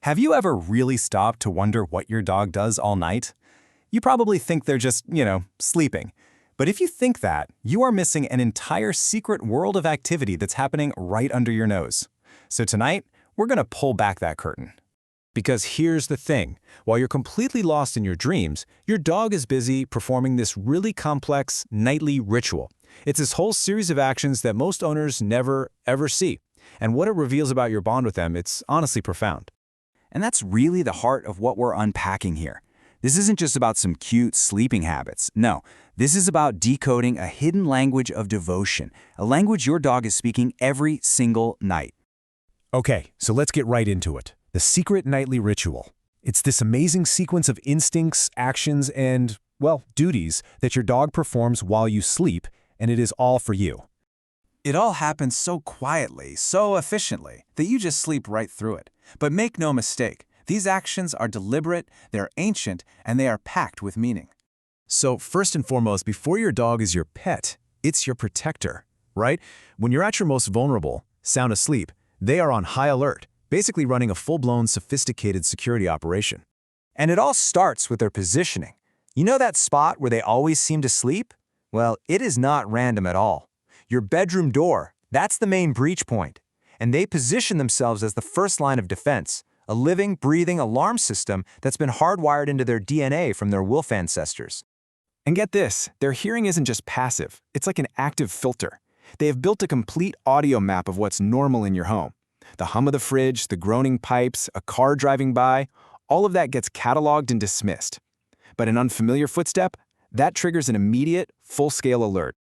Have you ever really stopped to wonder what your dog does all night? You probably think they're just, sleeping. But if you think that, you are missing an entire secret world of activity that's happening right under your nose. So tonight, we're going to pull back that curtain. Because here's the thing, while you're completely lost in your dreams, your dog is busy performing this really complex nightly ritual. It's this whole series of actions that most owners never, ever see. And what it reveals about your bond with them, it's honestly profound. And that's really the heart of what we're unpacking here. This isn't just about some cute sleeping habits. No, this is about decoding a hidden language of devotion, a language your dog is speaking every single night. Okay, so let's get right into it. The secret nightly ritual. It's this amazing sequence of instincts, actions, and, duties that your dog performs while you sleep, and it is all for you. It all happens so quietly, so efficiently, that you just sleep right through it. But make no mistake, these actions are deliberate, they're ancient, and they are packed with meaning. So first and foremost, before your dog is your pet, it's your protector, right? When you're at your most vulnerable, sound asleep, they are on high alert, basically running a full-blown, sophisticated security operation. And it all starts with their positioning. You know that spot where they always seem to sleep? Well, it is not random at all. Your bedroom door, that's the main breach point. And they position themselves as the first line of defense, a living, breathing alarm system that's been hardwired into their DNA from their wolf ancestors. And get this, their hearing isn't just passive, it's like an active filter. They have built a complete audio map of what's normal in your home. The hum of the fridge, the groaning pipes, a car driving by, all of that gets cataloged and dismissed. But an unfamiliar footstep, that triggers an immediate, full-scale alert.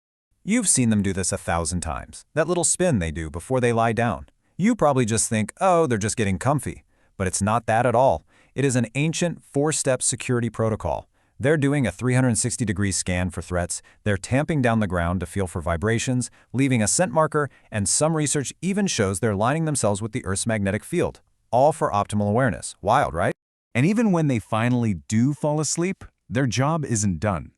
You've seen them do this 1,000 times. That little spin they do before they lie down. You probably just think, oh, they're just getting comfy. But it's not that at all. It is an ancient 4-step security protocol. They're doing a 360-degree scan for threats, they're tamping down the ground to feel for vibrations, leaving a scent marker, and some research even shows they're lining themselves with the Earth's magnetic field. All for optimal awareness. Wild, right? And even when they finally do fall asleep, their job isn't done.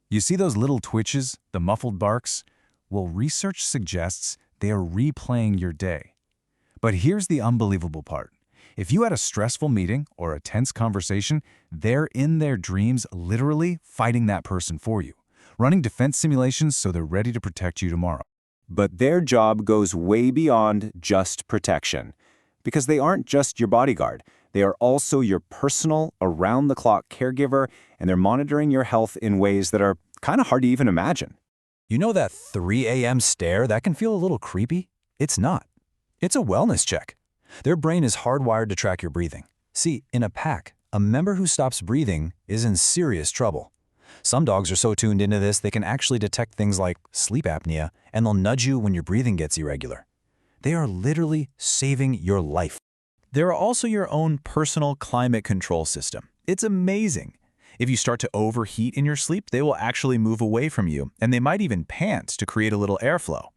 You see those little twitches, the muffled barks? Well, research suggests they are replaying your day. But here's the unbelievable part. If you had a stressful meeting or a tense conversation, they're in their dreams literally fighting that person for you, running defense simulations so they're ready to protect you tomorrow. But their job goes way beyond just protection. Because they aren't just your bodyguard. They are also your personal, around-the-clock caregiver, and they're monitoring your health in ways that are kind of hard to even imagine. You know that 3 a.m. stare that can feel a little creepy? It's not. It's a wellness check. Their brain is hardwired to track your breathing. See, in a pack, a member who stops breathing is in serious trouble. Some dogs are so tuned into this they can actually detect things like sleep apnea, and they'll nudge you when your breathing gets irregular. They are literally saving your life. They're also your own personal climate control system. It's amazing. If you start to overheat in your sleep, they will actually move away from you, and they might even pant to create a little airflow.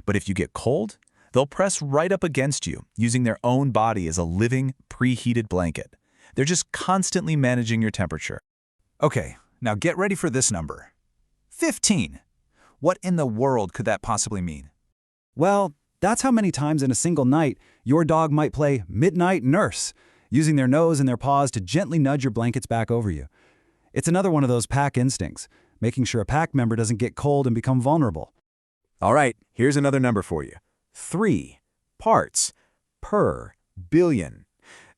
But if you get cold, they'll press right up against you, using their own body as a living, preheated blanket. They're just constantly managing your temperature. Okay, now get ready for this number. 15. What in the world could that possibly mean? Well, that's how many times in a single night your dog might play midnight nurse, using their nose and their paws to gently nudge your blankets back over you. It's another one of those pack instincts, making sure a pack member doesn't get cold and become vulnerable. All right, here's another number for you. 3 parts per billion.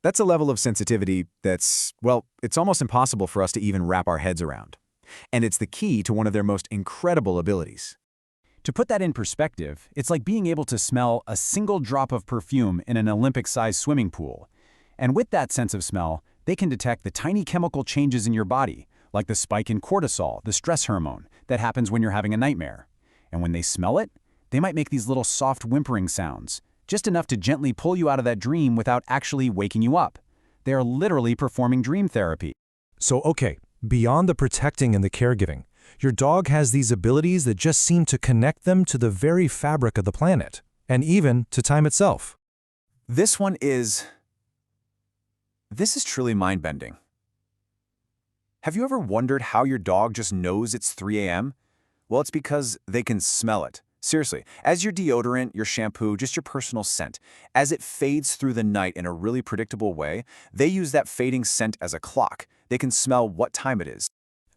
That's a level of sensitivity that's, it's almost impossible for us to even wrap our heads around. And it's the key to one of their most incredible abilities. To put that in perspective, it's like being able to smell a single drop of perfume in an Olympic-sized swimming pool. And with that sense of smell, they can detect the tiny chemical changes in your body, like the spike in cortisol, the stress hormone, that happens when you're having a nightmare. And when they smell it, they might make these little soft whimpering sounds, just enough to gently pull you out of that dream without actually waking you up. They are literally performing dream therapy. So, okay, beyond the protecting and the caregiving, your dog has these abilities that just seem to connect them to the very fabric of the planet, and even to time itself. This is truly mind-bending. Have you ever wondered how your dog just knows it's 3 a.m.? Well, it's because they can smell it. Seriously, as your deodorant, your shampoo, just your personal scent, as it fades through the night in a really predictable way, they use that fading scent as a clock. They can smell what time it is.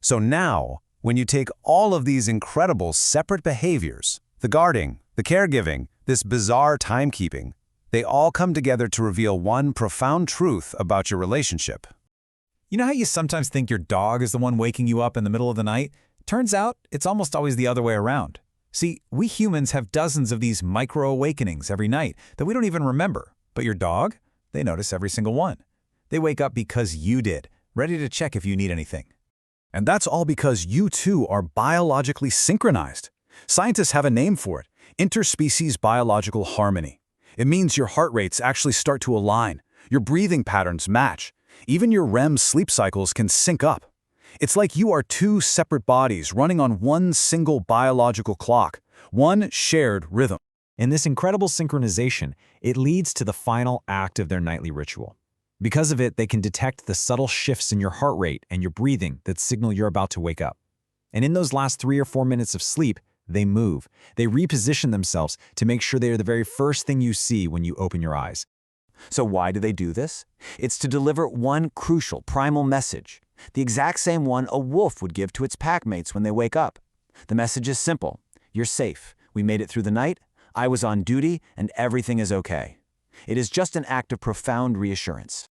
So now, when you take all of these incredible separate behaviors, the guarding, the caregiving, this bizarre timekeeping, they all come together to reveal one profound truth about your relationship. You know how you sometimes think your dog is the one waking you up in the middle of the night? Turns out, it's almost always the other way around. See, we humans have dozens of these micro-awakenings every night that we don't even remember. But your dog? They notice every single one. They wake up because you did, ready to check if you need anything. And that's all because you two are biologically synchronized. Scientists have a name for it, interspecies biological harmony. It means your heart rates actually start to align, your breathing patterns match, even your REM sleep cycles can sync up. It's like you are two separate bodies running on one single biological clock, one shared rhythm. In this incredible synchronization, it leads to the final act of their nightly ritual. Because of it, they can detect the subtle shifts in your heart rate and your breathing that signal you're about to wake up. And in those last 3 or 4 minutes of sleep, they move. They reposition themselves to make sure they are the very first thing you see when you open your eyes. So why do they do this? It's to deliver one crucial primal message, the exact same one a wolf would give to its pack mates when they wake up. The message is simple. You're safe. We made it through the night. I was on duty, and everything is okay. It is just an act of profound reassurance.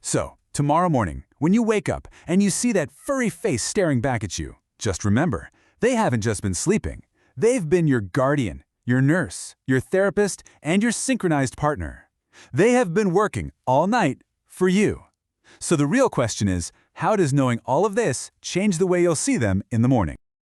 So, tomorrow morning, when you wake up and you see that furry face staring back at you, just remember, they haven't just been sleeping. They've been your guardian, your nurse, your therapist, and your synchronized partner. They have been working all night for you. So the real question is, how does knowing all of this change the way you'll see them in the morning?